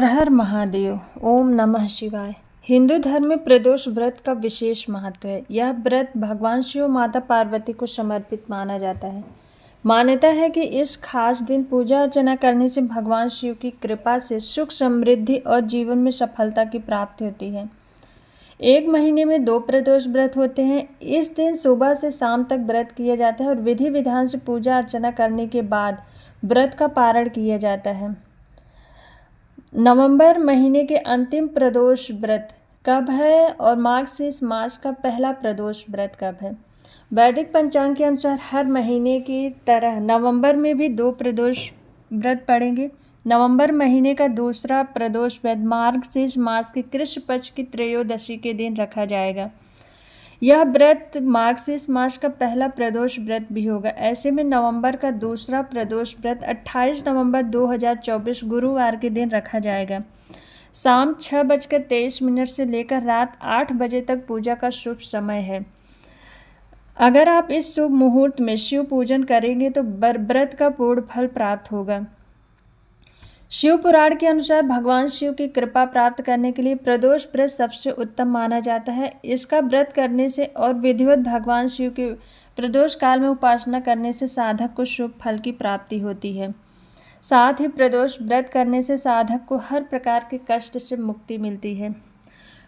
हर हर महादेव। ओम नमः शिवाय। हिंदू धर्म में प्रदोष व्रत का विशेष महत्व है। यह व्रत भगवान शिव माता पार्वती को समर्पित माना जाता है। मान्यता है कि इस खास दिन पूजा अर्चना करने से भगवान शिव की कृपा से सुख समृद्धि और जीवन में सफलता की प्राप्ति होती है। एक महीने में 2 प्रदोष व्रत होते हैं। इस दिन सुबह से शाम तक व्रत किया जाता है और विधि विधान से पूजा अर्चना करने के बाद व्रत का पारण किया जाता है। नवंबर महीने के अंतिम प्रदोष व्रत कब है और मार्गशीर्ष मास का पहला प्रदोष व्रत कब है? वैदिक पंचांग के अनुसार हर महीने की तरह नवंबर में भी 2 प्रदोष व्रत पड़ेंगे। नवंबर महीने का दूसरा प्रदोष व्रत मार्गशीर्ष मास के कृष्ण पक्ष की त्रयोदशी के दिन रखा जाएगा। यह व्रत मार्गशीर्ष मास का पहला प्रदोष व्रत भी होगा। ऐसे में नवंबर का दूसरा प्रदोष व्रत 28 नवंबर 2024 गुरुवार के दिन रखा जाएगा। शाम 6:23 से लेकर रात 8 बजे तक पूजा का शुभ समय है। अगर आप इस शुभ मुहूर्त में शिव पूजन करेंगे तो व्रत का पूर्ण फल प्राप्त होगा। शिव पुराण के अनुसार भगवान शिव की कृपा प्राप्त करने के लिए प्रदोष व्रत सबसे उत्तम माना जाता है। इसका व्रत करने से और विधिवत भगवान शिव की प्रदोष काल में उपासना करने से साधक को शुभ फल की प्राप्ति होती है। साथ ही प्रदोष व्रत करने से साधक को हर प्रकार के कष्ट से मुक्ति मिलती है।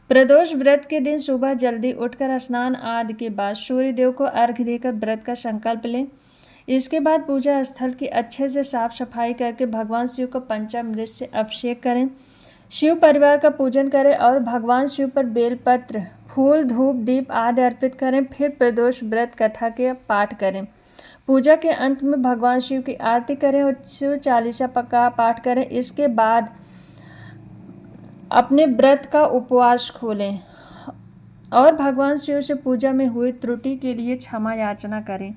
प्रदोष व्रत के दिन सुबह जल्दी उठकर स्नान आदि के बाद सूर्य देव को अर्घ्य देकर व्रत का संकल्प लें। इसके बाद पूजा स्थल की अच्छे से साफ सफाई करके भगवान शिव को पंचामृत से अभिषेक करें। शिव परिवार का पूजन करें और भगवान शिव पर बेलपत्र, फूल, धूप, दीप आदि अर्पित करें। फिर प्रदोष व्रत कथा के पाठ करें। पूजा के अंत में भगवान शिव की आरती करें और शिव चालीसा का पाठ करें। इसके बाद अपने व्रत का उपवास खोलें और भगवान शिव से पूजा में हुई त्रुटि के लिए क्षमा याचना करें।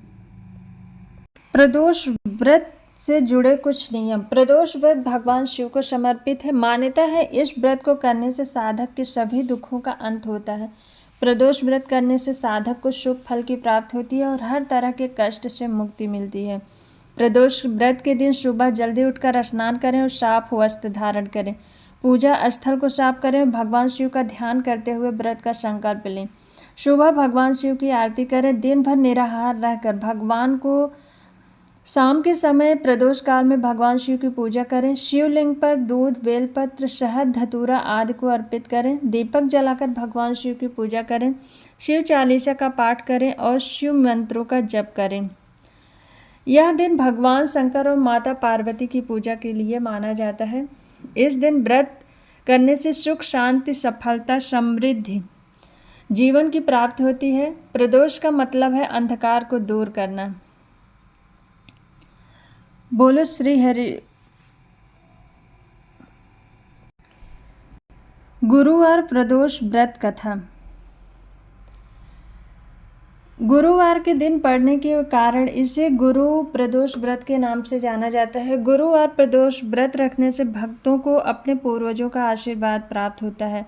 प्रदोष व्रत से जुड़े कुछ नियम। प्रदोष व्रत भगवान शिव को समर्पित है। मान्यता है इस व्रत को करने से साधक के सभी दुखों का अंत होता है। प्रदोष व्रत करने से साधक को शुभ फल की प्राप्ति होती है और हर तरह के कष्ट से मुक्ति मिलती है। प्रदोष व्रत के दिन सुबह जल्दी उठकर स्नान करें और साफ वस्त्र धारण करें। पूजा स्थल को साफ करें और भगवान शिव का ध्यान करते हुए व्रत का संकल्प लें। सुबह भगवान शिव की आरती करें। दिन भर निराहार रहकर भगवान को शाम के समय प्रदोष काल में भगवान शिव की पूजा करें। शिवलिंग पर दूध, बेलपत्र, शहद, धतूरा आदि को अर्पित करें। दीपक जलाकर भगवान शिव की पूजा करें। शिव चालीसा का पाठ करें और शिव मंत्रों का जप करें। यह दिन भगवान शंकर और माता पार्वती की पूजा के लिए माना जाता है। इस दिन व्रत करने से सुख, शांति, सफलता, समृद्धि, जीवन की प्राप्ति होती है। प्रदोष का मतलब है अंधकार को दूर करना। बोलो श्री हरि। गुरुवार प्रदोष व्रत कथा। गुरुवार के दिन पड़ने के कारण इसे गुरु प्रदोष व्रत के नाम से जाना जाता है। गुरुवार प्रदोष व्रत रखने से भक्तों को अपने पूर्वजों का आशीर्वाद प्राप्त होता है।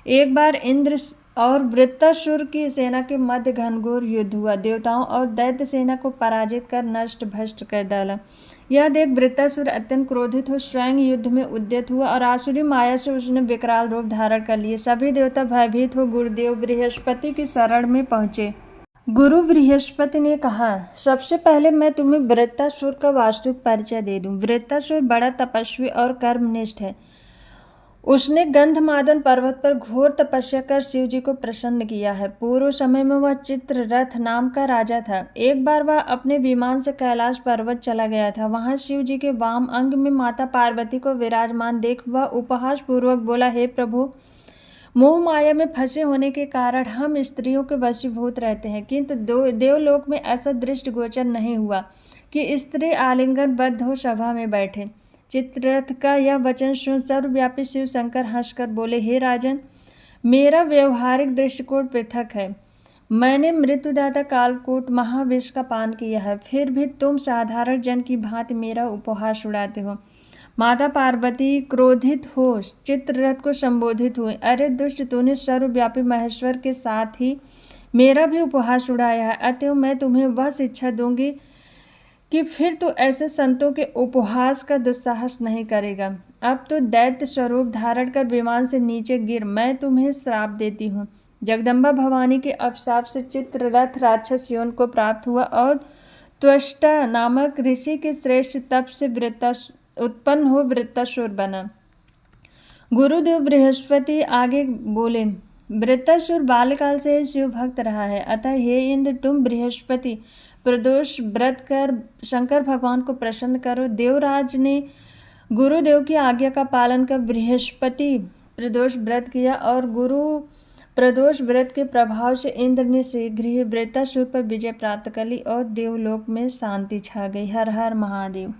एक बार इंद्र और वृत्तासुर की सेना के मध्य घनघोर युद्ध हुआ। देवताओं और दैत्य सेना को पराजित कर नष्ट भ्रष्ट कर डाला। यह देख वृत्तासुर अत्यंत क्रोधित हो स्वयं युद्ध में उद्यत हुआ और आसुरी माया से उसने विकराल रूप धारण कर लिए। सभी देवता भयभीत हो गुरुदेव बृहस्पति की शरण में पहुंचे। गुरु बृहस्पति ने कहा, सबसे पहले मैं तुम्हें वृत्तासुर का वास्तविक परिचय दे दूं। वृत्तासुर बड़ा तपस्वी और कर्मनिष्ठ है। उसने गंधमादन पर्वत पर घोर तपस्या कर शिव जी को प्रसन्न किया है। पूर्व समय में वह चित्ररथ नाम का राजा था। एक बार वह अपने विमान से कैलाश पर्वत चला गया था। वहां शिव जी के वाम अंग में माता पार्वती को विराजमान देख वह उपहास पूर्वक बोला, हे प्रभु, मोह माया में फंसे होने के कारण हम स्त्रियों के वशीभूत रहते हैं, किंतु देवलोक में ऐसा दृष्टि गोचर नहीं हुआ कि स्त्री आलिंगनबद्ध हो सभा में बैठे। चित्ररथ का यह वचन सुन सर्वव्यापी शिव शंकर हंसकर बोले, हे राजन, मेरा व्यवहारिक दृष्टिकोण पृथक है। मैंने मृत्युदाता कालकूट महाविष का पान किया है, फिर भी तुम साधारण जन की भांति मेरा उपहास उड़ाते हो। माता पार्वती क्रोधित हो चित्ररथ को संबोधित हुई, अरे दुष्ट, तूने सर्वव्यापी महेश्वर के साथ ही मेरा भी उपहास उड़ाया है। अतएव मैं तुम्हें वह शिक्षा दूंगी कि फिर तू ऐसे संतों के उपहास का दुस्साहस नहीं करेगा। अब तो दैत्य स्वरूप धारण कर विमान से नीचे गिर, मैं तुम्हें श्राप देती हूँ। जगदम्बा भवानी के अभिशाप से चित्ररथ राक्षस योन को प्राप्त हुआ और त्वष्टा नामक ऋषि के श्रेष्ठ तप से उत्पन्न हो वृत्तासुर बना। गुरुदेव बृहस्पति आगे बोले, वृत्तासुर बाल्यकाल से शिव भक्त रहा है, अतः हे इंद्र तुम बृहस्पति प्रदोष व्रत कर शंकर भगवान को प्रसन्न करो। देवराज ने गुरुदेव की आज्ञा का पालन कर बृहस्पति प्रदोष व्रत किया और गुरु प्रदोष व्रत के प्रभाव से इंद्र ने शीघ्र ही वृत्तासुर पर विजय प्राप्त कर ली और देवलोक में शांति छा गई। हर हर महादेव।